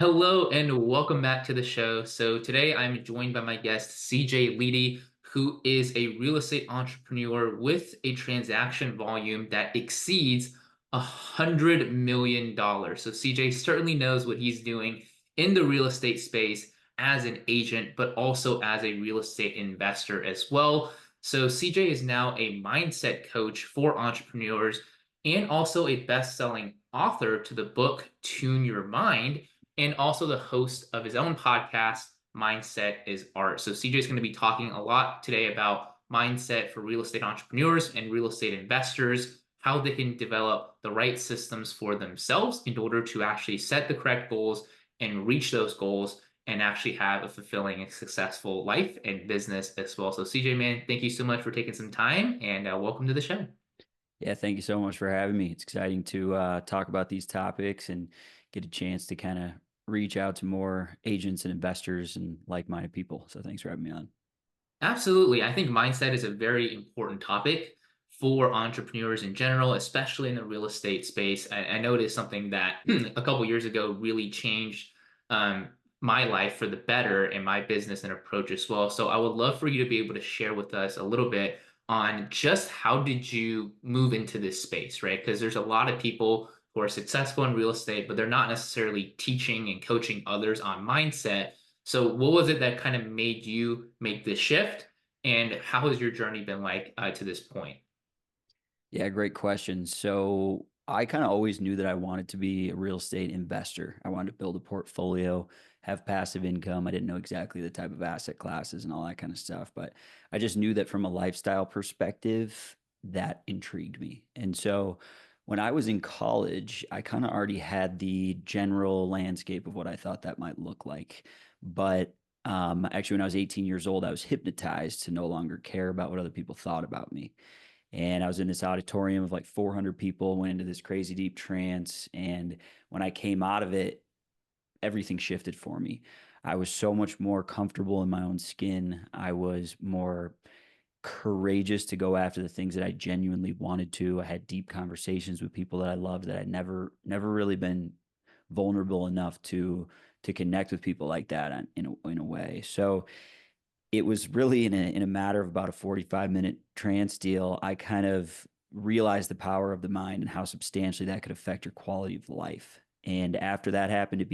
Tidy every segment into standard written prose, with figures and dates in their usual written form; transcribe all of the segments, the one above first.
Hello and welcome back to the show. So today I'm joined by my guest CJ Ledy, who is a real estate entrepreneur with a transaction volume that exceeds $100 million. So CJ certainly knows what he's doing in the real estate space as an agent, but also as a real estate investor as well. So CJ is now a mindset coach for entrepreneurs and also a best-selling author to the book Tune Your Mind, and also the host of his own podcast, Mindset is Art. So CJ is going to be talking a lot today about mindset for real estate entrepreneurs and real estate investors, how they can develop the right systems for themselves in order to actually set the correct goals and reach those goals and actually have a fulfilling and successful life and business as well. So CJ, man, thank you so much for taking some time and welcome to the show. Yeah, thank you so much for having me. It's exciting to talk about these topics and get a chance to kind of reach out to more agents and investors and like-minded people. So thanks for having me on. Absolutely. I think mindset is a very important topic for entrepreneurs in general, especially in the real estate space. I know it is something that a couple years ago really changed my life for the better and my business and approach as well. So I would love for you to be able to share with us a little bit on just how did you move into this space, right? Because there's a lot of people who are successful in real estate, but they're not necessarily teaching and coaching others on mindset. So, what was it that kind of made you make this shift, and how has your journey been like to this point? Yeah, great question. So I kind of always knew that I wanted to be a real estate investor. I wanted to build a portfolio, have passive income. I didn't know exactly the type of asset classes and all that kind of stuff, but I just knew that from a lifestyle perspective, that intrigued me. And so when I was in college, I kind of already had the general landscape of what I thought that might look like. But actually, when I was 18 years old, I was hypnotized to no longer care about what other people thought about me. And I was in this auditorium of like 400 people, went into this crazy deep trance. And when I came out of it, everything shifted for me. I was so much more comfortable in my own skin. I was more courageous to go after the things that I genuinely wanted to. I had deep conversations with people that I loved that I'd never really been vulnerable enough to connect with people like that in a way. So it was really in a matter of about a 45-minute trance deal, I kind of realized the power of the mind and how substantially that could affect your quality of life. And after that happened,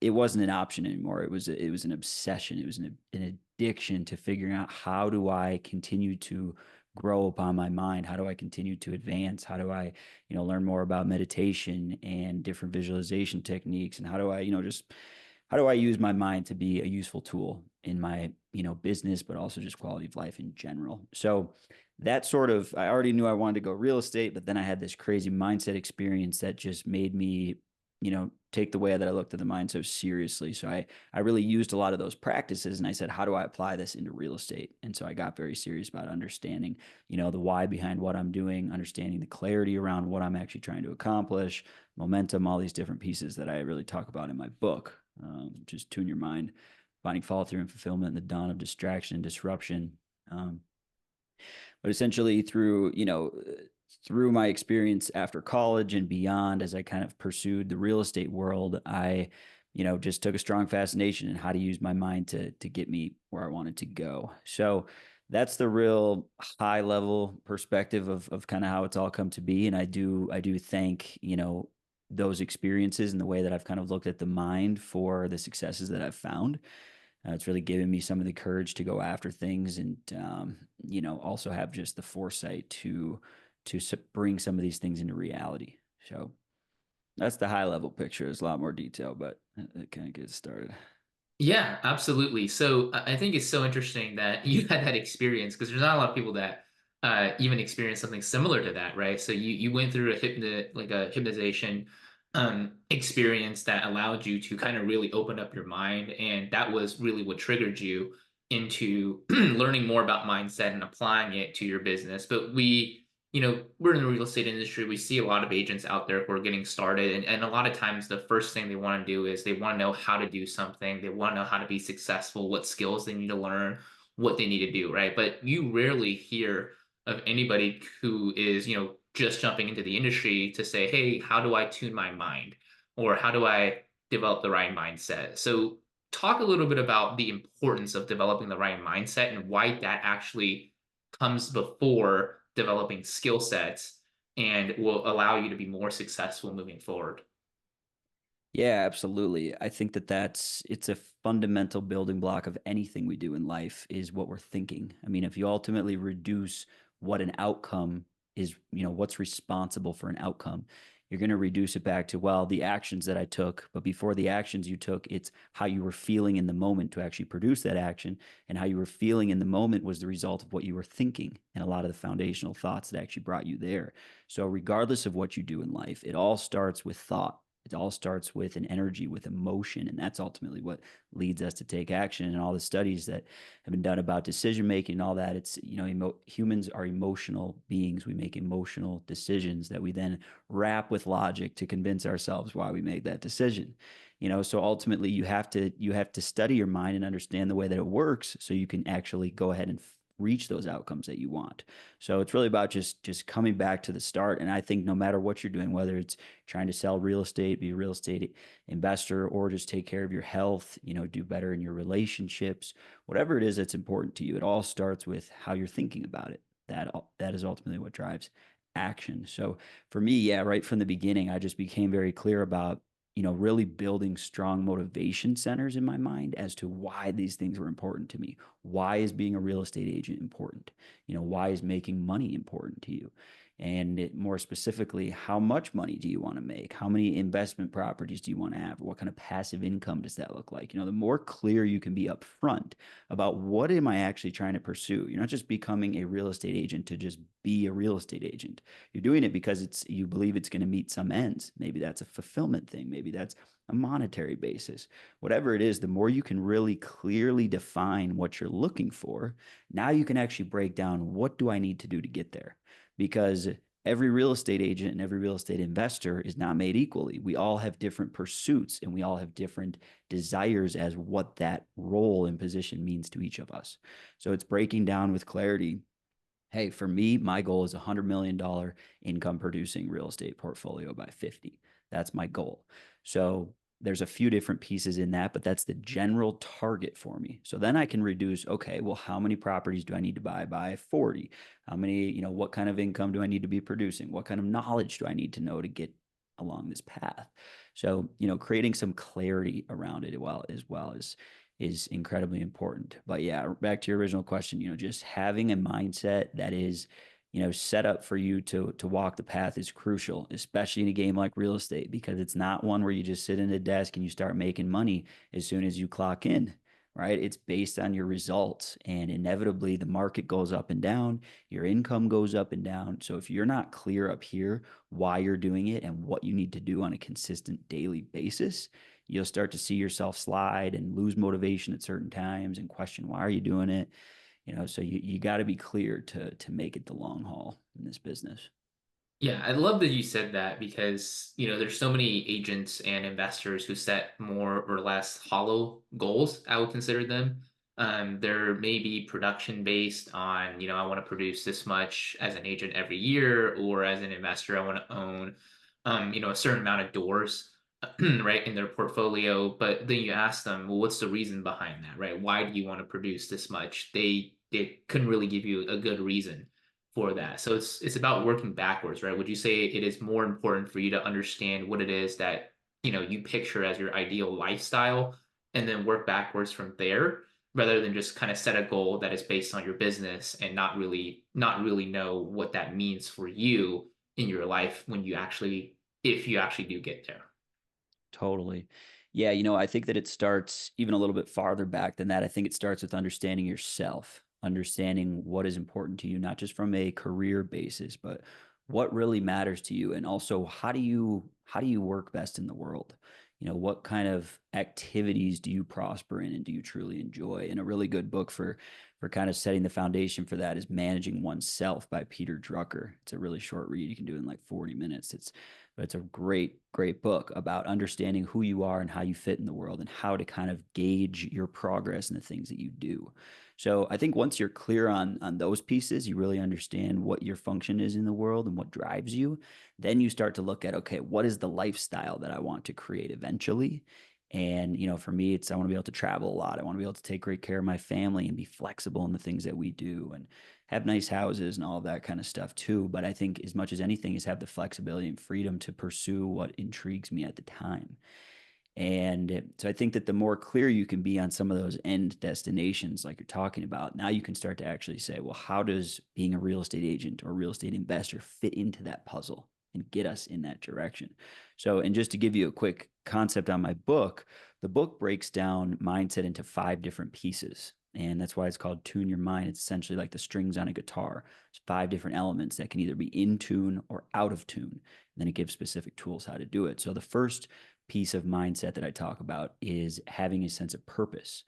it wasn't an option anymore. It was an obsession. It was an addiction to figuring out how do I continue to grow upon my mind? How do I continue to advance? How do I, learn more about meditation and different visualization techniques? And how do I, just how do I use my mind to be a useful tool in my, business, but also just quality of life in general? So that sort of, I already knew I wanted to go real estate, but then I had this crazy mindset experience that just made me take the way that I looked at the mind so seriously. So I really used a lot of those practices and I said, how do I apply this into real estate? And so I got very serious about understanding, the why behind what I'm doing, understanding the clarity around what I'm actually trying to accomplish, momentum, all these different pieces that I really talk about in my book. Just tune your mind, finding follow through and fulfillment in the dawn of distraction and disruption. Um, but essentially through my experience after college and beyond, as I kind of pursued the real estate world, I just took a strong fascination in how to use my mind to get me where I wanted to go. So that's the real high level perspective of kind of how it's all come to be. And I do thank those experiences and the way that I've kind of looked at the mind for the successes that I've found. It's really given me some of the courage to go after things and also have just the foresight to bring some of these things into reality. So that's the high level picture. There's a lot more detail, but it kind of gets started. Yeah, absolutely. So I think it's so interesting that you had that experience because there's not a lot of people that even experience something similar to that, right? So you went through a hypnotization experience that allowed you to kind of really open up your mind, and that was really what triggered you into learning more about mindset and applying it to your business. But we're in the real estate industry. We see a lot of agents out there who are getting started. And a lot of times, the first thing they want to do is they want to know how to do something. They want to know how to be successful, what skills they need to learn, what they need to do, right? But you rarely hear of anybody who is, just jumping into the industry to say, hey, how do I tune my mind? Or how do I develop the right mindset. So talk a little bit about the importance of developing the right mindset and why that actually comes before developing skill sets and will allow you to be more successful moving forward. Yeah, absolutely. I think that it's a fundamental building block of anything we do in life is what we're thinking. I mean, if you ultimately reduce what an outcome is, what's responsible for an outcome, you're going to reduce it back to, well, the actions that I took, but before the actions you took, it's how you were feeling in the moment to actually produce that action. And how you were feeling in the moment was the result of what you were thinking and a lot of the foundational thoughts that actually brought you there. So regardless of what you do in life, it all starts with thought. It all starts with an energy, with emotion, and that's ultimately what leads us to take action. And all the studies that have been done about decision making and all that, it's humans are emotional beings. We make emotional decisions that we then wrap with logic to convince ourselves why we made that decision. So ultimately you have to study your mind and understand the way that it works, so you can actually go ahead and reach those outcomes that you want. So it's really about just coming back to the start. And I think no matter what you're doing, whether it's trying to sell real estate, be a real estate investor, or just take care of your health, do better in your relationships, whatever it is that's important to you, it all starts with how you're thinking about it. That is ultimately what drives action. So for me, yeah, right from the beginning, I just became very clear about really building strong motivation centers in my mind as to why these things were important to me. Why is being a real estate agent important? Why is making money important to you? And more specifically, how much money do you want to make? How many investment properties do you want to have? What kind of passive income does that look like? The more clear you can be upfront about what am I actually trying to pursue. You're not just becoming a real estate agent to just be a real estate agent. You're doing it because you believe it's going to meet some ends. Maybe that's a fulfillment thing. Maybe that's a monetary basis. Whatever it is, the more you can really clearly define what you're looking for, now you can actually break down, what do I need to do to get there? Because every real estate agent and every real estate investor is not made equally. We all have different pursuits and we all have different desires as what that role and position means to each of us. So it's breaking down with clarity. Hey, for me, my goal is $100 million income producing real estate portfolio by 50. That's my goal. So there's a few different pieces in that, but that's the general target for me. So then I can reduce, okay, well, how many properties do I need to buy by 40? How many, what kind of income do I need to be producing? What kind of knowledge do I need to know to get along this path? So, creating some clarity around it as well is incredibly important. But yeah, back to your original question, just having a mindset that is, set up for you to walk the path is crucial, especially in a game like real estate, because it's not one where you just sit in a desk and you start making money as soon as you clock in. Right? It's based on your results, and inevitably the market goes up and down, your income goes up and down. So if you're not clear up here why you're doing it and what you need to do on a consistent daily basis, you'll start to see yourself slide and lose motivation at certain times and question, why are you doing it? So you got to be clear to make it the long haul in this business. Yeah, I love that you said that because, there's so many agents and investors who set more or less hollow goals, I would consider them. They're maybe production based on, I want to produce this much as an agent every year, or as an investor, I want to own, a certain amount of doors, right, in their portfolio. But then you ask them, well, what's the reason behind that, right? Why do you want to produce this much? They couldn't really give you a good reason for that. So it's about working backwards, right? Would you say it is more important for you to understand what it is that, you picture as your ideal lifestyle and then work backwards from there, rather than just kind of set a goal that is based on your business and not really know what that means for you in your life when you actually if you actually do get there. Totally. Yeah, I think that it starts even a little bit farther back than that. I think it starts with understanding yourself, understanding what is important to you, not just from a career basis, but what really matters to you. And also, how do you work best in the world? What kind of activities do you prosper in and do you truly enjoy? And a really good book for kind of setting the foundation for that is Managing Oneself by Peter Drucker. It's a really short read. You can do it in like 40 minutes. It's a great, great book about understanding who you are and how you fit in the world and how to kind of gauge your progress in the things that you do. So I think once you're clear on those pieces, you really understand what your function is in the world and what drives you. Then you start to look at, okay, what is the lifestyle that I want to create eventually? And, for me, I want to be able to travel a lot. I want to be able to take great care of my family and be flexible in the things that we do and have nice houses and all of that kind of stuff too. But I think as much as anything is have the flexibility and freedom to pursue what intrigues me at the time. And so I think that the more clear you can be on some of those end destinations, like you're talking about, now you can start to actually say, well, how does being a real estate agent or real estate investor fit into that puzzle and get us in that direction? So, and just to give you a quick concept on my book, the book breaks down mindset into 5 different pieces. And that's why it's called Tune Your Mind. It's essentially like the strings on a guitar. It's 5 different elements that can either be in tune or out of tune. And then it gives specific tools how to do it. So the first piece of mindset that I talk about is having a sense of purpose.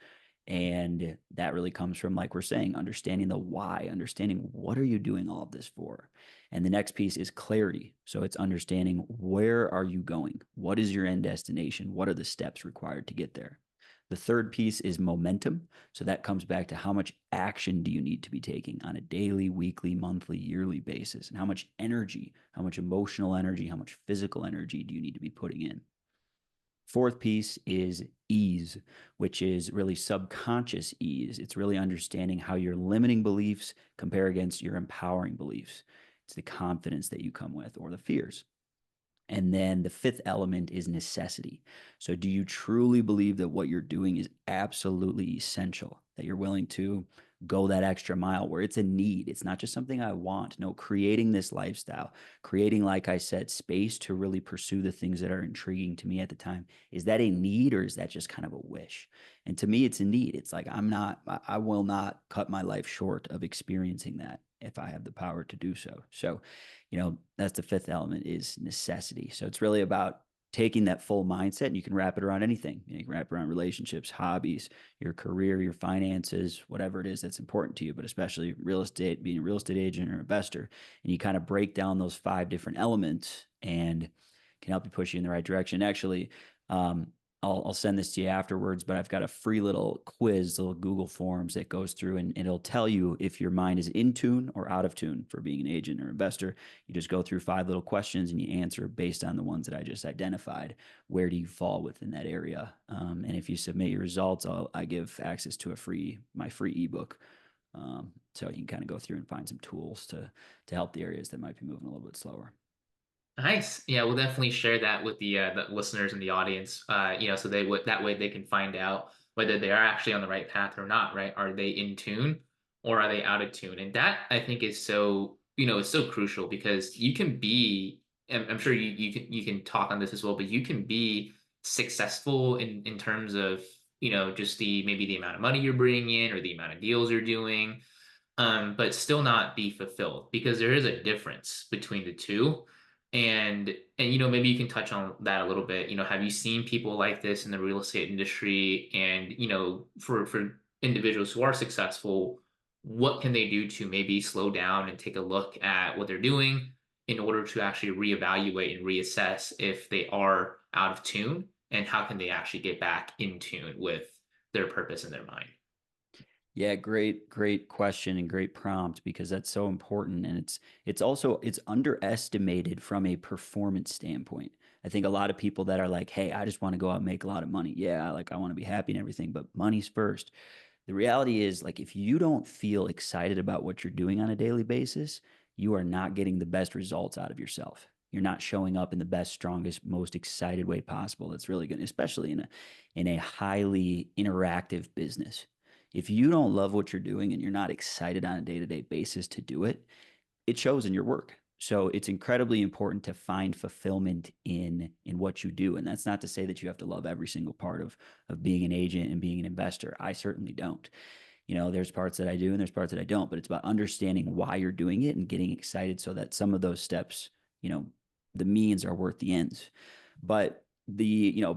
And that really comes from, like we're saying, understanding the why, understanding what are you doing all of this for? And the next piece is clarity. So it's understanding where are you going? What is your end destination? What are the steps required to get there? The third piece is momentum. So that comes back to how much action do you need to be taking on a daily, weekly, monthly, yearly basis? And how much energy, how much emotional energy, how much physical energy do you need to be putting in? Fourth piece is ease, which is really subconscious ease. It's really understanding how your limiting beliefs compare against your empowering beliefs. It's the confidence that you come with or the fears. And then the fifth element is necessity. So, do you truly believe that what you're doing is absolutely essential, that you're willing to go that extra mile where it's a need? It's not just something I want. No, creating this lifestyle, creating, like I said, space to really pursue the things that are intriguing to me at the time. Is that a need or is that just kind of a wish? And to me, it's a need. It's like, I will not cut my life short of experiencing that if I have the power to do so. So, that's the fifth element is necessity. So it's really about taking that full mindset and you can wrap it around anything. You can wrap it around relationships, hobbies, your career, your finances, whatever it is that's important to you, but especially real estate, being a real estate agent or investor. And you kind of break down those 5 different elements and can help you push you in the right direction. Actually, um, I'll send this to you afterwards, but I've got a free little quiz, little Google Forms that goes through and it'll tell you if your mind is in tune or out of tune for being an agent or investor. You just go through 5 little questions and you answer based on the ones that I just identified. Where do you fall within that area? And if you submit your results, I give access to my free ebook. So you can kind of go through and find some tools to help the areas that might be moving a little bit slower. Nice. Yeah, we'll definitely share that with the listeners and the audience. So they would that way they can find out whether they are actually on the right path or not, right? Are they in tune or are they out of tune? And that I think is so, it's so crucial because you can be, and I'm sure you can talk on this as well, but you can be successful in terms of, just the maybe the amount of money you're bringing in or the amount of deals you're doing, but still not be fulfilled because there is a difference between the two. And maybe you can touch on that a little bit. Have you seen people like this in the real estate industry? And for individuals who are successful, what can they do to maybe slow down and take a look at what they're doing in order to actually reevaluate and reassess if they are out of tune, and how can they actually get back in tune with their purpose in their mind? Yeah, great question and great prompt because that's so important and it's underestimated from a performance standpoint. I think a lot of people that are like, "Hey, I just want to go out and make a lot of money." Yeah, like I want to be happy and everything, but money's first. The reality is like if you don't feel excited about what you're doing on a daily basis, you are not getting the best results out of yourself. You're not showing up in the best, strongest, most excited way possible. That's really good, especially in a highly interactive business. If you don't love what you're doing and you're not excited on a day-to-day basis to do it, it shows in your work. So it's incredibly important to find fulfillment in what you do. And that's not to say that you have to love every single part of being an agent and being an investor. I certainly don't. There's parts that I do and there's parts that I don't, but it's about understanding why you're doing it and getting excited so that some of those steps, you know, the means are worth the ends. But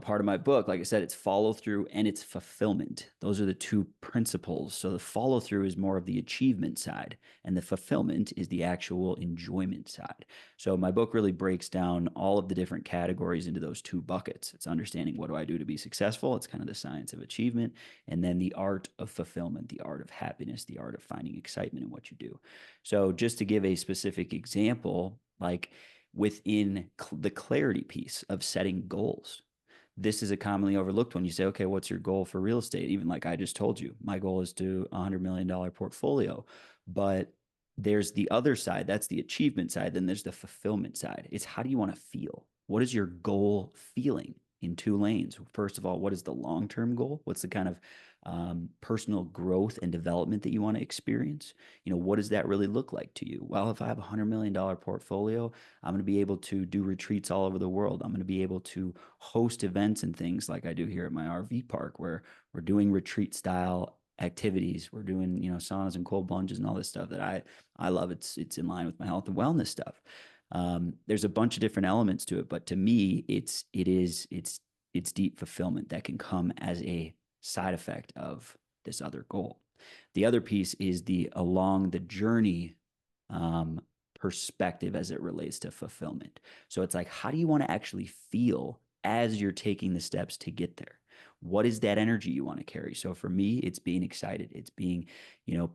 part of my book, like I said, it's follow through and it's fulfillment. Those are the 2 principles. So the follow through is more of the achievement side, and the fulfillment is the actual enjoyment side. So my book really breaks down all of the different categories into those 2 buckets. It's understanding what do I do to be successful? It's kind of the science of achievement, and then the art of fulfillment, the art of happiness, the art of finding excitement in what you do. So just to give a specific example, like within the clarity piece of setting goals. this is a commonly overlooked one. You say, okay, what's your goal for real estate? Even like I just told you, my goal is to $100 million portfolio. But there's the other side. That's the achievement side. Then there's the fulfillment side. It's how do you want to feel? What is your goal feeling in two lanes? First of all, what is the long term goal? What's the kind of personal growth and development that you want to experience? What does that really look like to you? Well, if I have $100 million portfolio, I'm going to be able to do retreats all over the world. I'm going to be able to host events and things like I do here at my RV park, where we're doing retreat style activities. We're doing, saunas and cold plunges and all this stuff that I love. It's in line with my health and wellness stuff. There's a bunch of different elements to it, but to me, it's deep fulfillment that can come as a side effect of this other goal. The other piece is the along the journey um, perspective as it relates to fulfillment. So it's like, how do you want to actually feel as you're taking the steps to get there? What is that energy you want to carry? So for me, it's being excited. It's being,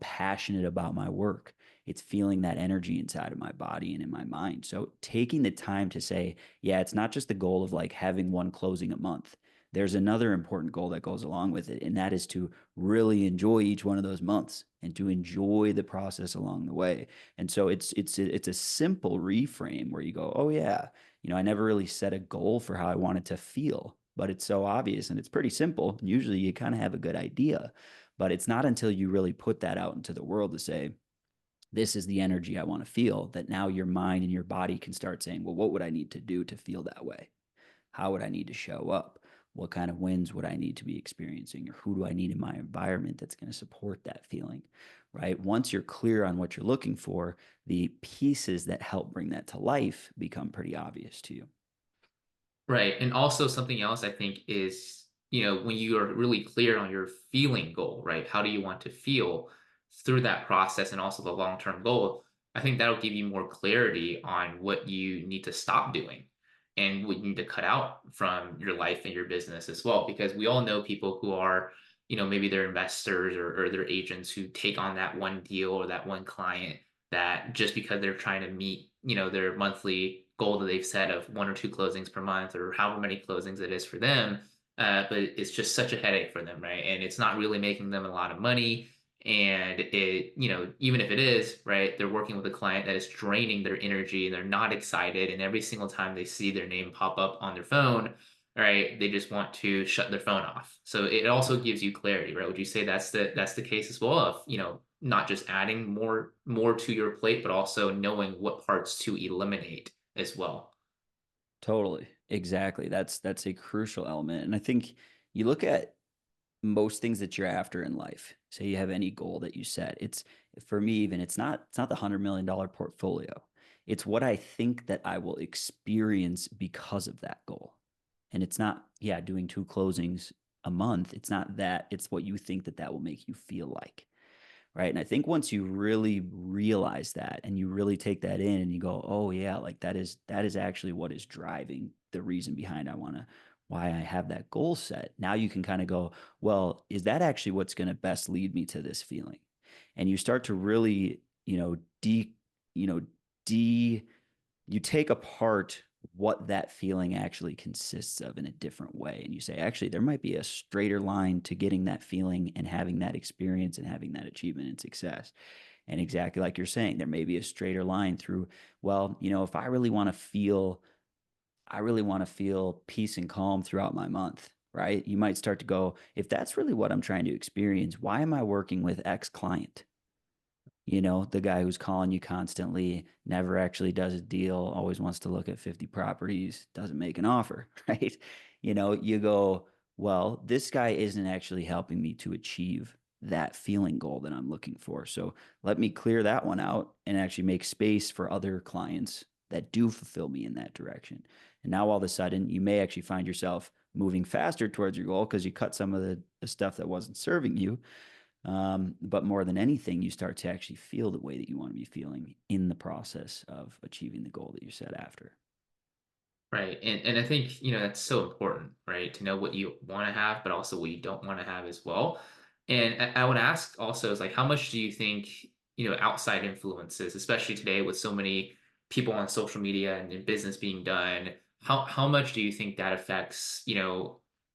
passionate about my work. It's feeling that energy inside of my body and in my mind. So taking the time to say, yeah, it's not just the goal of like having one closing a month. There's another important goal that goes along with it, and that is to really enjoy each one of those months and to enjoy the process along the way. And so it's a simple reframe where you go, oh yeah, I never really set a goal for how I wanted to feel, but it's so obvious and it's pretty simple. Usually you kind of have a good idea, but it's not until you really put that out into the world to say, this is the energy I want to feel, that now your mind and your body can start saying, well, what would I need to do to feel that way? How would I need to show up? What kind of wins would I need to be experiencing? Or who do I need in my environment that's going to support that feeling? Right? Once you're clear on what you're looking for, the pieces that help bring that to life become pretty obvious to you. Right. And also something else I think is, when you are really clear on your feeling goal, right? How do you want to feel through that process and also the long-term goal? I think that'll give you more clarity on what you need to stop doing and what you need to cut out from your life and your business as well. Because we all know people who are, maybe they're investors or they're agents who take on that one deal or that one client that just because they're trying to meet, their monthly goal that they've set of one or two closings per month or however many closings it is for them. But it's just such a headache for them, right? And it's not really making them a lot of money. And it, even if it is, right, they're working with a client that is draining their energy and they're not excited. And every single time they see their name pop up on their phone, right, they just want to shut their phone off. So it also gives you clarity, right? Would you say that's the case as well of, not just adding more to your plate, but also knowing what parts to eliminate as well? Totally. Exactly. That's a crucial element. And I think you look at most things that you're after in life. Say you have any goal that you set. It's for me even it's not the $100 million portfolio. It's what I think that I will experience because of that goal. And it's not, yeah, doing two closings a month. It's not that. It's what you think that that will make you feel like. Right. And I think once you really realize that and you really take that in and you go, oh yeah, like that is actually what is driving the reason behind why I have that goal set. Now you can kind of go, well, is that actually what's going to best lead me to this feeling? And you start to really, you know, de you take apart what that feeling actually consists of in a different way. And you say, actually, there might be a straighter line to getting that feeling and having that experience and having that achievement and success. And exactly like you're saying, there may be a straighter line through, well, if I really want to feel peace and calm throughout my month, right? You might start to go, if that's really what I'm trying to experience, why am I working with X client? The guy who's calling you constantly, never actually does a deal, always wants to look at 50 properties, doesn't make an offer, right? You go, well, this guy isn't actually helping me to achieve that feeling goal that I'm looking for. So let me clear that one out and actually make space for other clients that do fulfill me in that direction. And now all of a sudden, you may actually find yourself moving faster towards your goal because you cut some of the stuff that wasn't serving you, but more than anything, you start to actually feel the way that you want to be feeling in the process of achieving the goal that you set after. Right. And I think, that's so important, right? To know what you want to have, but also what you don't want to have as well. And I would ask also is like, how much do you think, outside influences, especially today with so many people on social media and business being done, how much do you think that affects,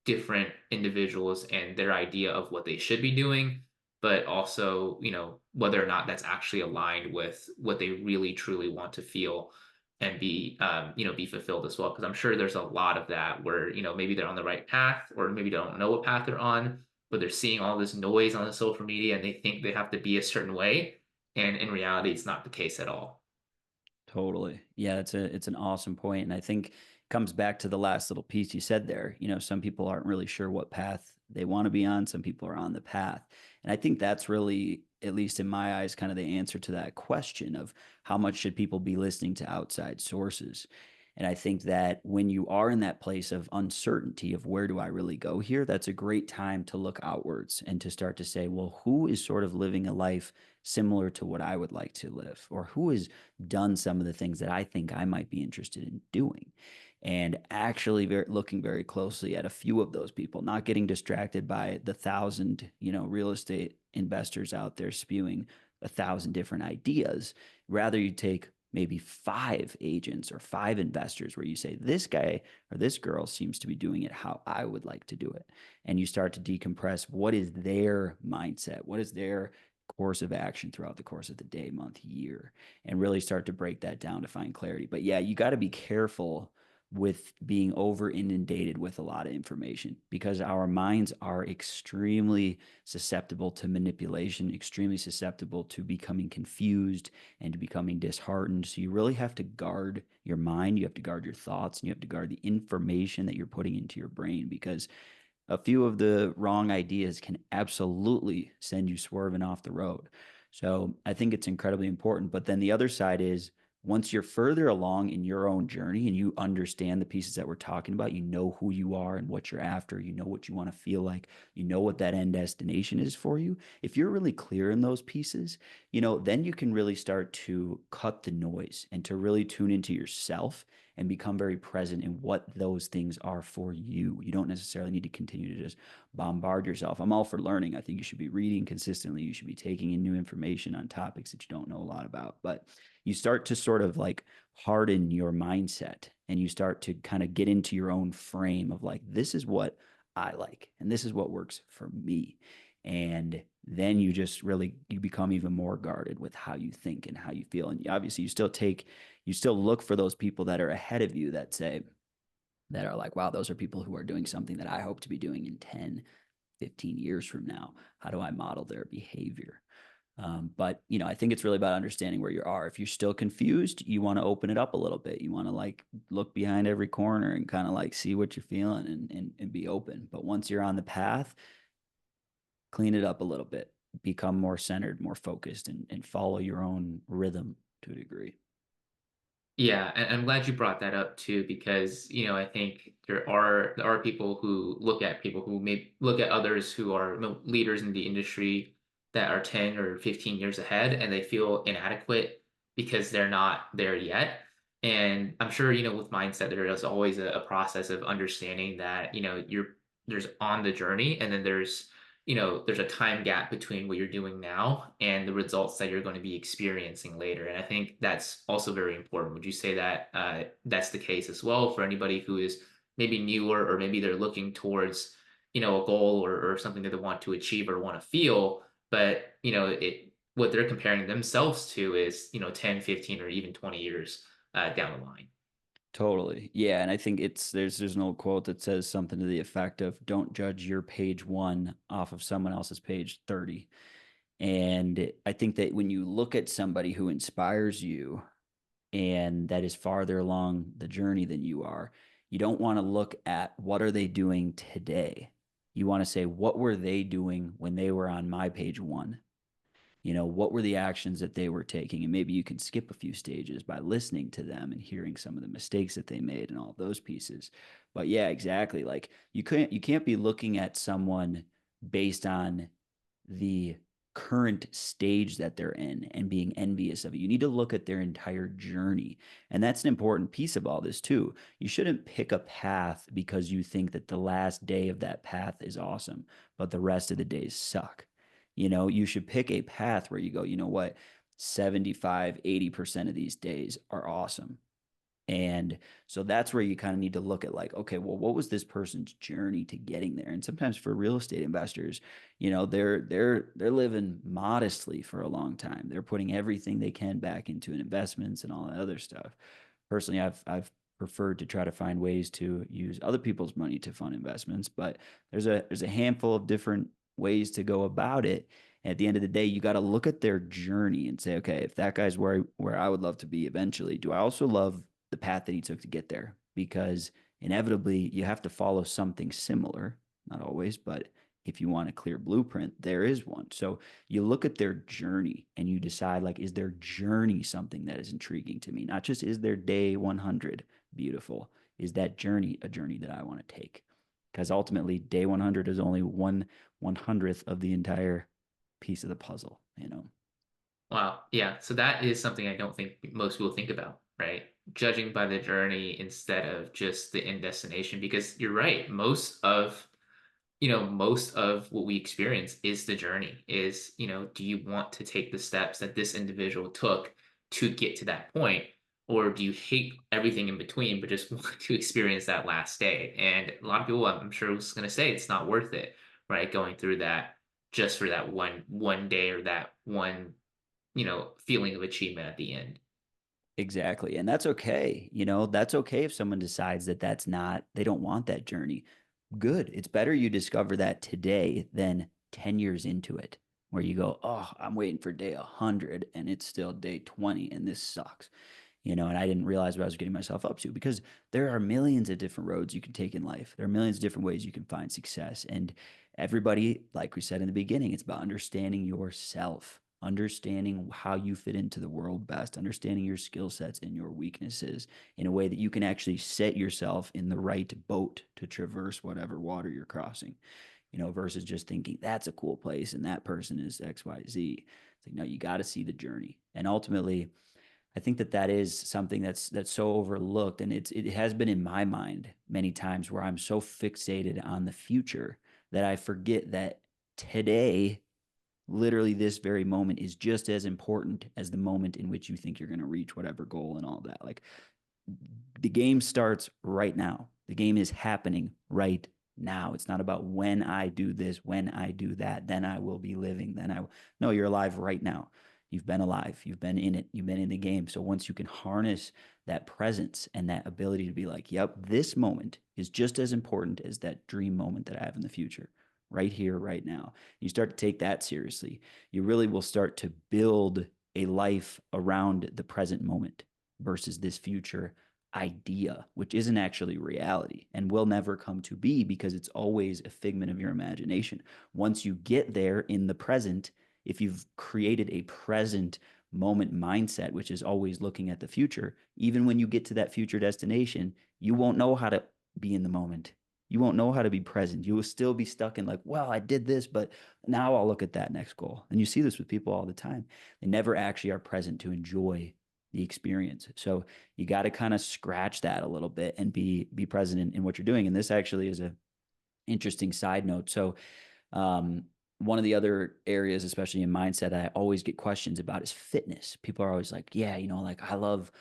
different individuals and their idea of what they should be doing, but also, whether or not that's actually aligned with what they really truly want to feel and be fulfilled as well? Because I'm sure there's a lot of that where, maybe they're on the right path or maybe they don't know what path they're on, but they're seeing all this noise on the social media and they think they have to be a certain way. And in reality, it's not the case at all. Totally. Yeah, it's an awesome point. And I think it comes back to the last little piece you said there. Some people aren't really sure what path they want to be on. Some people are on the path. And I think that's really, at least in my eyes, kind of the answer to that question of how much should people be listening to outside sources. And I think that when you are in that place of uncertainty of where do I really go here, that's a great time to look outwards and to start to say, well, who is sort of living a life similar to what I would like to live? Or who is done some of the things that I think I might be interested in doing. And actually looking very closely at a few of those people, not getting distracted by the thousand, real estate investors out there spewing 1,000 different ideas. Rather, you take maybe 5 agents or 5 investors where you say, this guy or this girl seems to be doing it how I would like to do it. And you start to decompress what is their mindset? What is their course of action throughout the course of the day, month, year, and really start to break that down to find clarity. But yeah, you got to be careful with being over inundated with a lot of information because our minds are extremely susceptible to manipulation, extremely susceptible to becoming confused and to becoming disheartened. So you really have to guard your mind, you have to guard your thoughts, and you have to guard the information that you're putting into your brain because a few of the wrong ideas can absolutely send you swerving off the road. So I think it's incredibly important. But then the other side is once you're further along in your own journey and you understand the pieces that we're talking about, you know who you are and what you're after, you know what you want to feel like, you know what that end destination is for you. If you're really clear in those pieces, then you can really start to cut the noise and to really tune into yourself and become very present in what those things are for you. You don't necessarily need to continue to just bombard yourself. I'm all for learning. I think you should be reading consistently. You should be taking in new information on topics that you don't know a lot about. But you start to sort of like harden your mindset and you start to kind of get into your own frame of like, this is what I like and this is what works for me. And then you become even more guarded with how you think and how you feel. And obviously you still look for those people that are ahead of you that are like, wow, those are people who are doing something that I hope to be doing in 10, 15 years from now. How do I model their behavior? But I think it's really about understanding where you are. If you're still confused, you want to open it up a little bit. You want to like look behind every corner and kind of like see what you're feeling and be open. But once you're on the path, clean it up a little bit, become more centered, more focused, and follow your own rhythm to a degree. Yeah, and I'm glad you brought that up too, because I think there are people who look at people who may look at others who are leaders in the industry that are 10 or 15 years ahead, and they feel inadequate because they're not there yet. And I'm sure, with mindset, there is always a process of understanding that, there's on the journey, and then there's a time gap between what you're doing now and the results that you're going to be experiencing later. And I think that's also very important. Would you say that that's the case as well for anybody who is maybe newer or maybe they're looking towards, a goal or something that they want to achieve or want to feel, but what they're comparing themselves to is, 10, 15, or even 20 years down the line. Totally. Yeah. And I think there's an old quote that says something to the effect of don't judge your page one off of someone else's page 30. And I think that when you look at somebody who inspires you and that is farther along the journey than you are, you don't want to look at what are they doing today. You want to say, what were they doing when they were on my page one? What were the actions that they were taking? And maybe you can skip a few stages by listening to them and hearing some of the mistakes that they made and all those pieces. But yeah, exactly. Like you can't be looking at someone based on the current stage that they're in and being envious of it. You need to look at their entire journey. And that's an important piece of all this too. You shouldn't pick a path because you think that the last day of that path is awesome, but the rest of the days suck. You should pick a path where you go, you know what, 75, 80% of these days are awesome. And so that's where you kind of need to look at like, okay, well, what was this person's journey to getting there? And sometimes for real estate investors, they're living modestly for a long time. They're putting everything they can back into investments and all that other stuff. Personally, I've preferred to try to find ways to use other people's money to fund investments, but there's a handful of different ways to go about it. And at the end of the day, you got to look at their journey and say, okay, if that guy's where I would love to be eventually, do I also love the path that he took to get there? Because inevitably you have to follow something similar, not always, but if you want a clear blueprint, there is one. So you look at their journey and you decide, like, is their journey something that is intriguing to me? Not just is their day 100 beautiful? Is that journey a journey that I want to take? Because ultimately, day 100 is only 1/100th of the entire piece of the puzzle, you know? Wow. Yeah. So that is something I don't think most people think about, right? Judging by the journey instead of just the end destination, because you're right. Most of what we experience is the journey, do you want to take the steps that this individual took to get to that point? Or do you hate everything in between, but just want to experience that last day? And a lot of people, I'm sure, was going to say it's not worth it, right? Going through that just for that one day or that one feeling of achievement at the end. Exactly. And that's okay. That's okay if someone decides that that's not, they don't want that journey. Good. It's better you discover that today than 10 years into it, where you go, oh, I'm waiting for day 100 and it's still day 20 and this sucks. And I didn't realize what I was getting myself up to because there are millions of different roads you can take in life. There are millions of different ways you can find success. And everybody, like we said in the beginning, it's about understanding yourself, understanding how you fit into the world best, understanding your skill sets and your weaknesses in a way that you can actually set yourself in the right boat to traverse whatever water you're crossing, versus just thinking that's a cool place and that person is XYZ. It's like, no, you got to see the journey. And ultimately, I think that is something that's so overlooked, and it has been in my mind many times where I'm so fixated on the future that I forget that today, literally this very moment, is just as important as the moment in which you think you're going to reach whatever goal and all that. Like, the game starts right now. The game is happening right now. It's not about when I do this, when I do that, then I will be living. No, you're alive right now. You've been alive. You've been in it. You've been in the game. So once you can harness that presence and that ability to be like, yep, this moment is just as important as that dream moment that I have in the future, right here, right now. You start to take that seriously. You really will start to build a life around the present moment versus this future idea, which isn't actually reality and will never come to be because it's always a figment of your imagination. Once you get there in the present, if you've created a present moment mindset, which is always looking at the future, even when you get to that future destination, you won't know how to be in the moment. You won't know how to be present. You will still be stuck in like, well, I did this, but now I'll look at that next goal. And you see this with people all the time. They never actually are present to enjoy the experience. So you got to kind of scratch that a little bit and be present in what you're doing. And this actually is a interesting side note. So um, one of the other areas, especially in mindset, I always get questions about is fitness. People are always like, yeah, like I love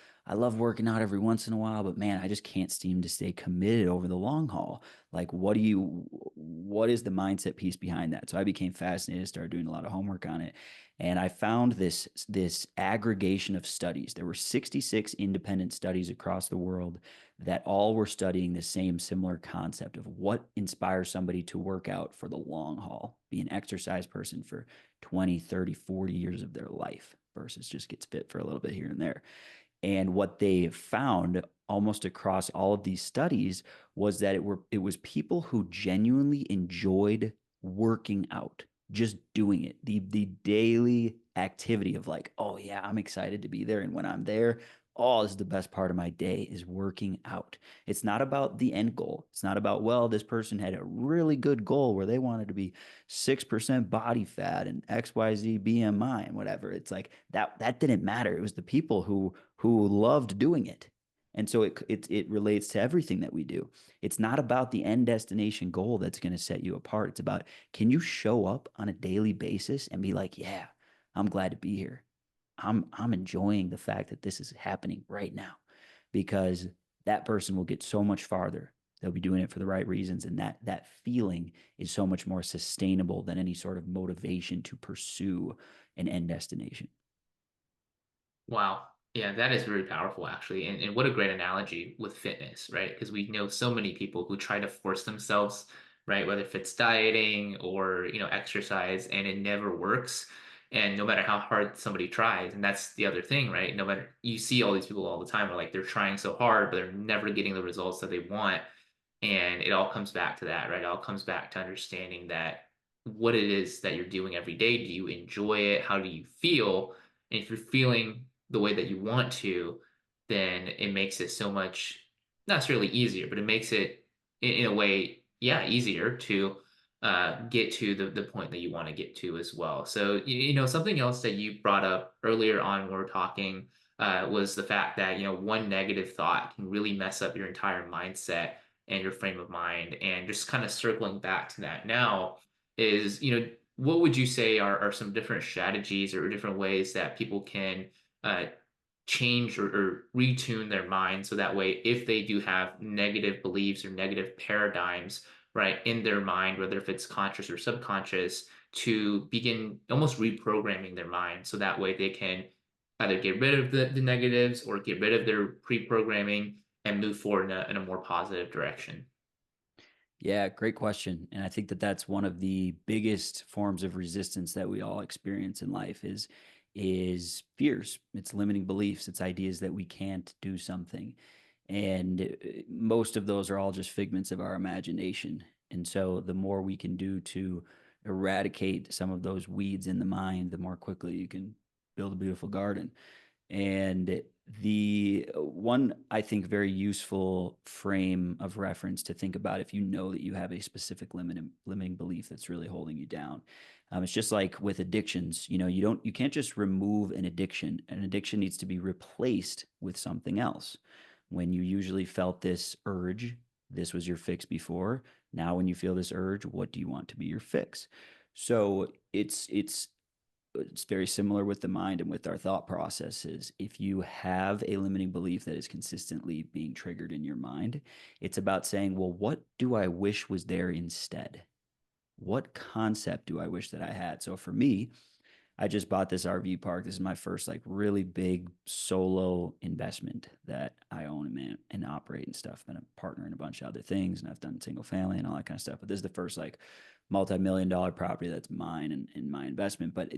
working out every once in a while, but man, I just can't seem to stay committed over the long haul. Like, what is the mindset piece behind that? So I became fascinated, started doing a lot of homework on it. And I found this aggregation of studies. There were 66 independent studies across the world that all were studying the same similar concept of what inspires somebody to work out for the long haul, be an exercise person for 20, 30, 40 years of their life versus just gets fit for a little bit here and there. And what they found almost across all of these studies was that it was people who genuinely enjoyed working out, just doing it, the daily activity of like, oh yeah, I'm excited to be there, and when I'm there, oh, this is the best part of my day is working out. It's not about the end goal. It's not about, well, this person had a really good goal where they wanted to be 6% body fat and XYZ BMI and whatever. It's like that didn't matter. It was the people who loved doing it. And so it relates to everything that we do. It's not about the end destination goal that's going to set you apart. It's about, can you show up on a daily basis and be like, yeah, I'm glad to be here. I'm enjoying the fact that this is happening right now. because that person will get so much farther. They'll be doing it for the right reasons. And that feeling is so much more sustainable than any sort of motivation to pursue an end destination. Wow. Yeah, that is very powerful actually. And what a great analogy with fitness, right? Because we know so many people who try to force themselves, right? Whether if it's dieting or, exercise, and it never works. And no matter how hard somebody tries, and that's the other thing, right? No matter, you see all these people all the time are like they're trying so hard, but they're never getting the results that they want. And it all comes back to that, right? It all comes back to understanding that what it is that you're doing every day. Do you enjoy it? How do you feel? And if you're feeling the way that you want to, then it makes it so much, not necessarily easier, but it makes it in a way, yeah, easier to get to the point that you want to get to as well. So, something else that you brought up earlier on when we were talking was the fact that, one negative thought can really mess up your entire mindset and your frame of mind. And just kind of circling back to that now is, what would you say are some different strategies or different ways that people can uh, change or retune their mind so that way if they do have negative beliefs or negative paradigms right in their mind, whether if it's conscious or subconscious, to begin almost reprogramming their mind so that way they can either get rid of the negatives or get rid of their pre-programming and move forward in a more positive direction. Yeah, great question. And I think that that's one of the biggest forms of resistance that we all experience in life is fears. It's limiting beliefs. It's ideas that we can't do something. And most of those are all just figments of our imagination. And so the more we can do to eradicate some of those weeds in the mind, the more quickly you can build a beautiful garden. And the one, I think, very useful frame of reference to think about if you know that you have a specific limiting belief that's really holding you down. It's just like with addictions, you can't just remove an addiction. An addiction needs to be replaced with something else. When you usually felt this urge, this was your fix before. Now, when you feel this urge, what do you want to be your fix? So it's very similar with the mind and with our thought processes. If you have a limiting belief that is consistently being triggered in your mind, it's about saying, well, what do I wish was there instead? What concept do I wish that I had? So for me, I just bought this RV park. This is my first like really big solo investment that I own and operate and stuff. Been a partner in a bunch of other things, and I've done single family and all that kind of stuff. But this is the first like multi-million-dollar property that's mine and in my investment. But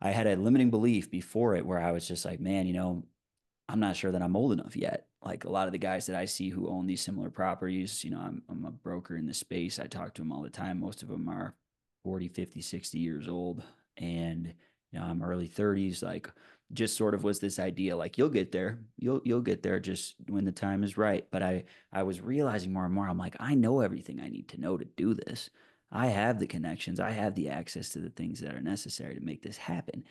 I had a limiting belief before it where I was just like, man, I'm not sure that I'm old enough yet. Like a lot of the guys that I see who own these similar properties, I'm a broker in the space. I talk to them all the time. Most of them are 40, 50, 60 years old. And, I'm early 30s. Like just sort of was this idea like you'll get there. You'll get there just when the time is right. But I was realizing more and more, I'm like, I know everything I need to know to do this. I have the connections. I have the access to the things that are necessary to make this happen.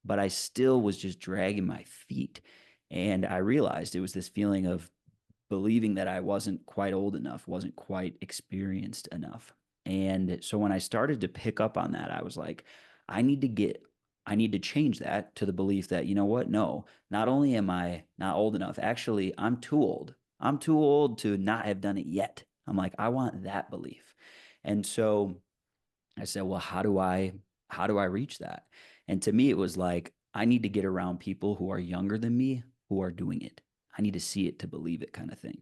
But I still was just dragging my feet. And I realized it was this feeling of believing that I wasn't quite old enough, wasn't quite experienced enough. And so when I started to pick up on that, I was like, I need to get, I need to change that to the belief that, you know what? No, not only am I not old enough, actually, I'm too old. I'm too old to not have done it yet. I'm like, I want that belief. And so I said, well, how do I reach that? And to me, it was like, I need to get around people who are younger than me who are doing it. I need to see it to believe it kind of thing.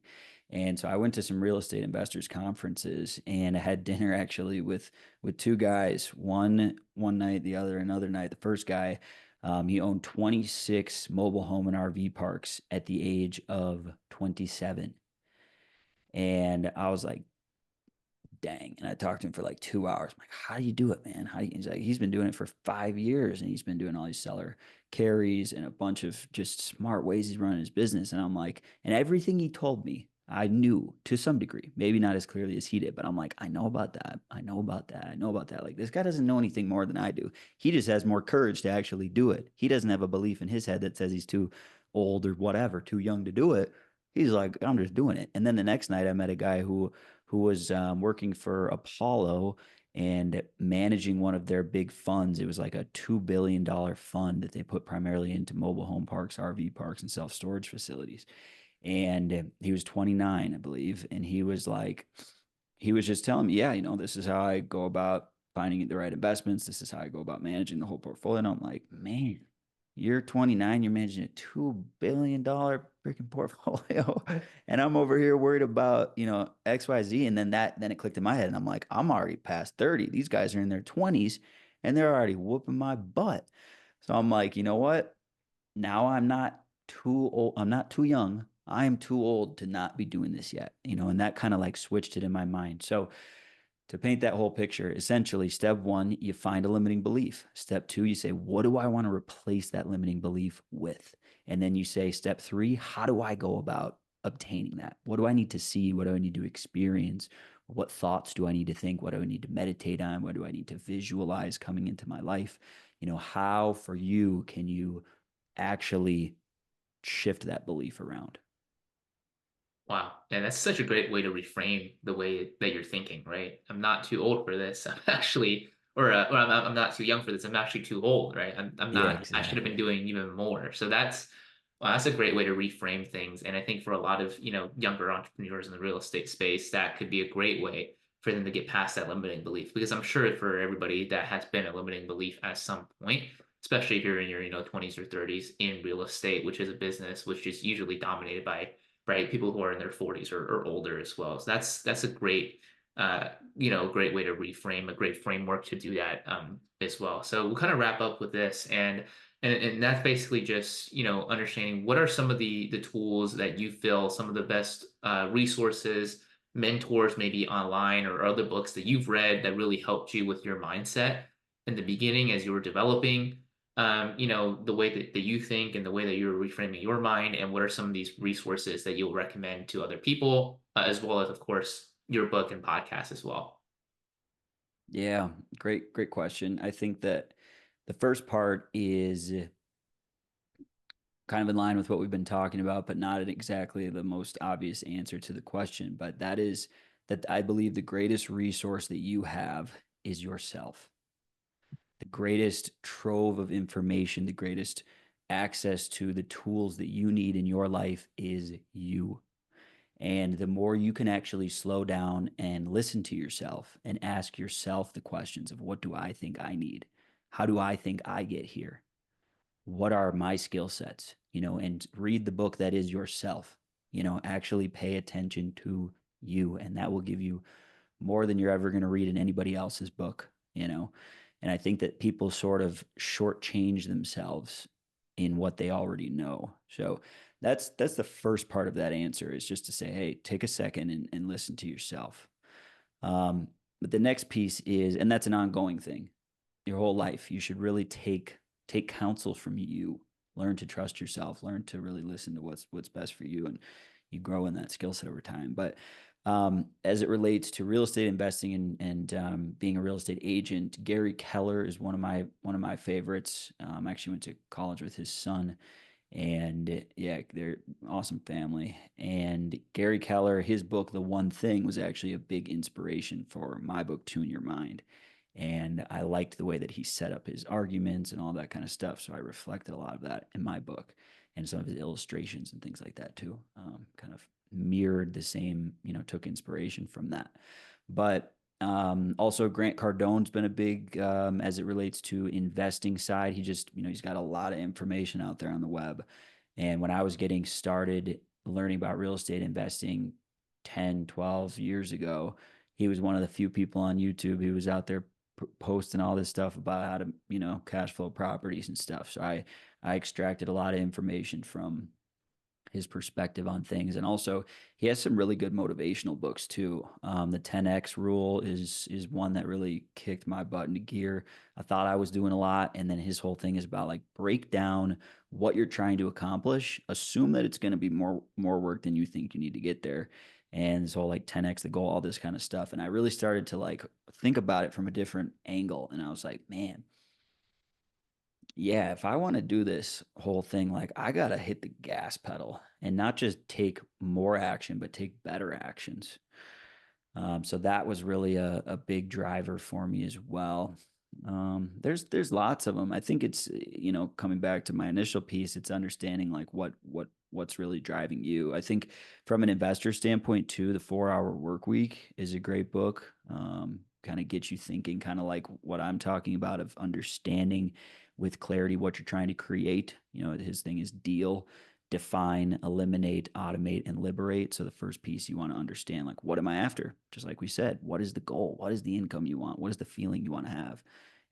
And so I went to some real estate investors conferences and I had dinner actually with two guys, one night, the other another night. The first guy, he owned 26 mobile home and RV parks at the age of 27. And I was like, dang. And I talked to him for like 2 hours. I'm like, how do you do it, man? He's like, he's been doing it for 5 years and he's been doing all these seller carries and a bunch of just smart ways he's running his business. And I'm like, and everything he told me, I knew to some degree, maybe not as clearly as he did, but I'm like, I know about that. I know about that. I know about that. Like, this guy doesn't know anything more than I do. He just has more courage to actually do it. He doesn't have a belief in his head that says he's too old or whatever, too young to do it. He's like, I'm just doing it. And then the next night, I met a guy who was working for Apollo, and managing one of their big funds. It was like a $2 billion fund that they put primarily into mobile home parks, RV parks, and self storage facilities. And he was 29, I believe. And he was like, he was just telling me, yeah, this is how I go about finding the right investments. This is how I go about managing the whole portfolio. And I'm like, man, you're 29, you're managing a $2 billion freaking portfolio. And I'm over here worried about, XYZ. And then it clicked in my head. And I'm like, I'm already past 30. These guys are in their 20s and they're already whooping my butt. So I'm like, you know what? Now I'm not too old. I'm not too young. I am too old to not be doing this yet, and that kind of like switched it in my mind. So to paint that whole picture, essentially, step one, you find a limiting belief. Step two, you say, what do I want to replace that limiting belief with? And then you say, step three, how do I go about obtaining that? What do I need to see? What do I need to experience? What thoughts do I need to think? What do I need to meditate on? What do I need to visualize coming into my life? How for you can you actually shift that belief around? Wow. Yeah, that's such a great way to reframe the way that you're thinking, right? I'm not too old for this. I'm actually, or I'm not too young for this. I'm actually too old, right? I'm Yeah, not, I should have been exactly. doing even more. So well, that's a great way to reframe things. And I think for a lot of, younger entrepreneurs in the real estate space, that could be a great way for them to get past that limiting belief. Because I'm sure for everybody that has been a limiting belief at some point, especially if you're in your, 20s or 30s in real estate, which is a business which is usually dominated by right? People who are in their 40s or older as well. So that's a great great way to reframe, a great framework to do that as well. So we'll kind of wrap up with this and that's basically just, understanding what are some of the tools that you feel some of the best resources, mentors maybe online or other books that you've read that really helped you with your mindset in the beginning as you were developing the way that you think and the way that you're reframing your mind, and what are some of these resources that you'll recommend to other people, as well as, of course, your book and podcast as well. Yeah, great question. I think that the first part is kind of in line with what we've been talking about, but not exactly the most obvious answer to the question. But that is that I believe the greatest resource that you have is yourself. The greatest trove of information, the greatest access to the tools that you need in your life is you. And the more you can actually slow down and listen to yourself and ask yourself the questions of what do I think I need? How do I think I get here? What are my skill sets? And read the book that is yourself. Actually pay attention to you, and that will give you more than you're ever going to read in anybody else's book. And I think that people sort of shortchange themselves in what they already know. So that's the first part of that answer, is just to say, hey, take a second and listen to yourself. But the next piece is, and that's an ongoing thing, your whole life. You should really take counsel from you. Learn to trust yourself. Learn to really listen to what's best for you, and you grow in that skill set over time. But as it relates to real estate investing and being a real estate agent, Gary Keller is one of my favorites. I actually went to college with his son, and yeah, they're awesome family. And Gary Keller, his book, The One Thing, was actually a big inspiration for my book, Tune Your Mind. And I liked the way that he set up his arguments and all that kind of stuff. So I reflected a lot of that in my book, and some of his illustrations and things like that too. Kind of mirrored the same, took inspiration from that. But also, Grant Cardone's been a big, as it relates to investing side. He just, he's got a lot of information out there on the web. And when I was getting started learning about real estate investing 10, 12 years ago, he was one of the few people on YouTube who was out there posting all this stuff about how to, cash flow properties and stuff. So I extracted a lot of information from his perspective on things. And also, he has some really good motivational books too. The 10x rule is one that really kicked my butt into gear. I thought I was doing a lot, and then his whole thing is about like break down what you're trying to accomplish. Assume that it's going to be more work than you think you need to get there. And this whole like 10x the goal, all this kind of stuff. And I really started to like think about it from a different angle. And I was like, man, yeah, if I want to do this whole thing, like I got to hit the gas pedal and not just take more action, but take better actions. So that was really a big driver for me as well. There's lots of them. I think it's, coming back to my initial piece, it's understanding like what's really driving you. I think from an investor standpoint too, the 4 Hour Work Week is a great book. Kind of gets you thinking, kind of like what I'm talking about, of understanding with clarity what you're trying to create. His thing is deal, define, eliminate, automate, and liberate. So the first piece, you want to understand, like, what am I after? Just like we said, what is the goal? What is the income you want? What is the feeling you want to have?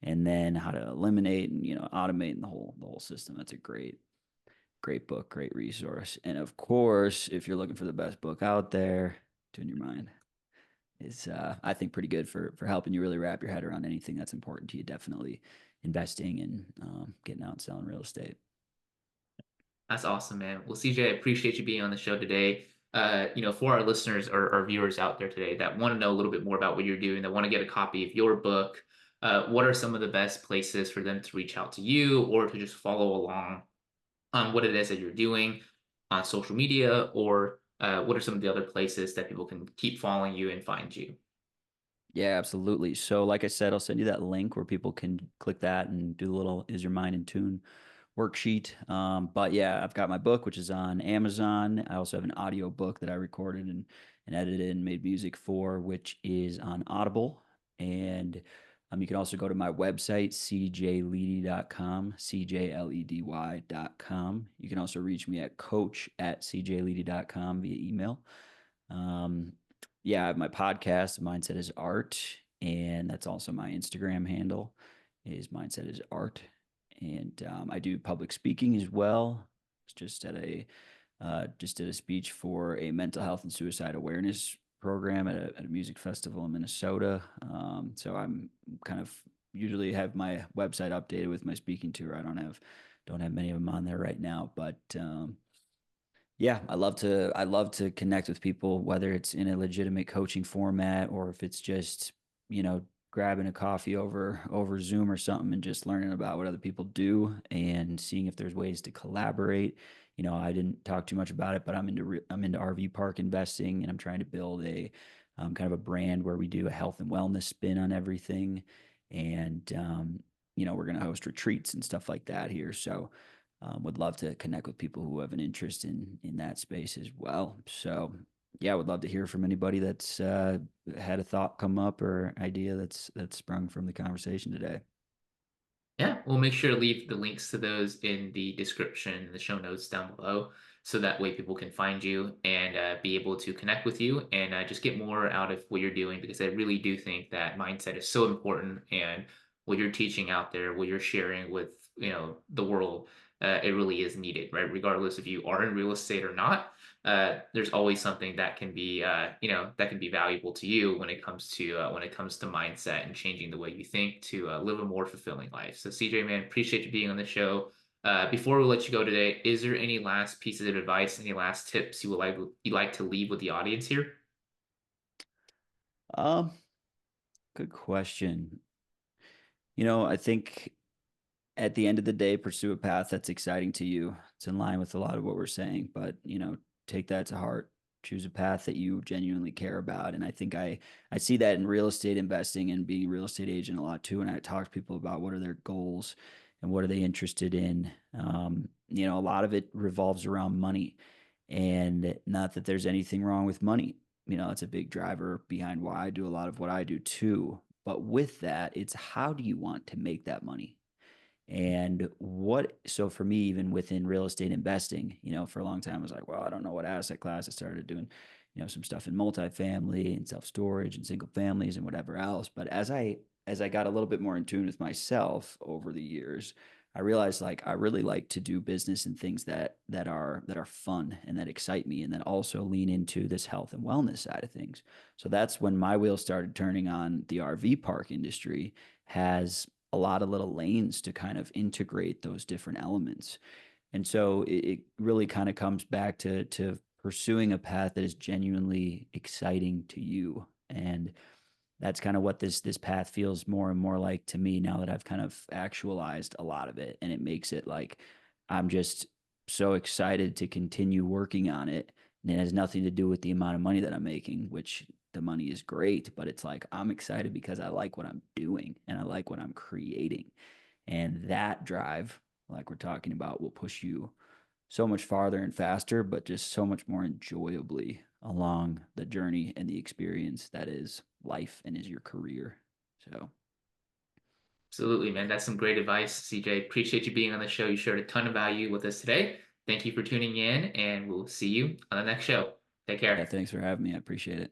And then how to eliminate and, automate, and the whole system. That's a great book, great resource. And of course, if you're looking for the best book out there, Tune Your Mind is, I think, pretty good for helping you really wrap your head around anything that's important to you. Definitely investing and getting out and selling real estate. That's awesome, man. Well, CJ, I appreciate you being on the show today. For our listeners or viewers out there today that want to know a little bit more about what you're doing, that want to get a copy of your book, what are some of the best places for them to reach out to you or to just follow along on what it is that you're doing on social media, or what are some of the other places that people can keep following you and find you? Yeah, absolutely. So, like I said, I'll send you that link where people can click that and do the little "Is Your Mind in Tune" worksheet. But yeah, I've got my book, which is on Amazon. I also have an audio book that I recorded and edited and made music for, which is on Audible. And you can also go to my website, cjledy.com, cjledy.com. You can also reach me at coach@cjledy.com via email. Um, yeah, I have my podcast, Mindset is Art, and that's also my Instagram handle is Mindset is Art. And I do public speaking as well. It's just did a speech for a mental health and suicide awareness program at a music festival in Minnesota. So I'm kind of usually have my website updated with my speaking tour. I don't have many of them on there right now, but yeah, I love to connect with people, whether it's in a legitimate coaching format or if it's just, you know, grabbing a coffee over Zoom or something and just learning about what other people do and seeing if there's ways to collaborate. I didn't talk too much about it, but I'm into RV park investing, and I'm trying to build a kind of a brand where we do a health and wellness spin on everything. And we're going to host retreats and stuff like that here. So would love to connect with people who have an interest in that space as well. So yeah, I would love to hear from anybody that's had a thought come up or idea that's sprung from the conversation today. Yeah, we'll make sure to leave the links to those in the description, the show notes down below, so that way people can find you and be able to connect with you and just get more out of what you're doing. Because I really do think that mindset is so important, and what you're teaching out there, what you're sharing with the world, it really is needed, right? Regardless if you are in real estate or not, there's always something that can be that can be valuable to you when it comes to mindset and changing the way you think to live a more fulfilling life. So CJ, man, appreciate you being on the show. Before we let you go today, is there any last pieces of advice, any last tips you like to leave with the audience here? Um, Good question. I think at the end of the day, pursue a path that's exciting to you. It's in line with a lot of what we're saying, but take that to heart. Choose a path that you genuinely care about. And I think I see that in real estate investing and being a real estate agent a lot too. And I talk to people about what are their goals and what are they interested in. A lot of it revolves around money. And not that there's anything wrong with money. It's a big driver behind why I do a lot of what I do too. But with that, it's how do you want to make that money? So for me, even within real estate investing, for a long time, I was like, well, I don't know what asset class. I started doing, some stuff in multifamily and self storage and single families and whatever else. But as I got a little bit more in tune with myself over the years, I realized like I really like to do business and things that are fun and that excite me, and that also lean into this health and wellness side of things. So that's when my wheels started turning on the RV park industry. Has a lot of little lanes to kind of integrate those different elements. And so it really kind of comes back to pursuing a path that is genuinely exciting to you. And that's kind of what this path feels more and more like to me now that I've kind of actualized a lot of it. And it makes it like I'm just so excited to continue working on it. And it has nothing to do with the amount of money that I'm making, which the money is great, but it's like I'm excited because I like what I'm doing and I like what I'm creating. And that drive, like we're talking about, will push you so much farther and faster, but just so much more enjoyably along the journey and the experience that is life and is your career. So, Absolutely, man. That's some great advice, CJ. Appreciate you being on the show. You shared a ton of value with us today. Thank you for tuning in, and we'll see you on the next show. Take yeah, care. thanks for having me. I appreciate it.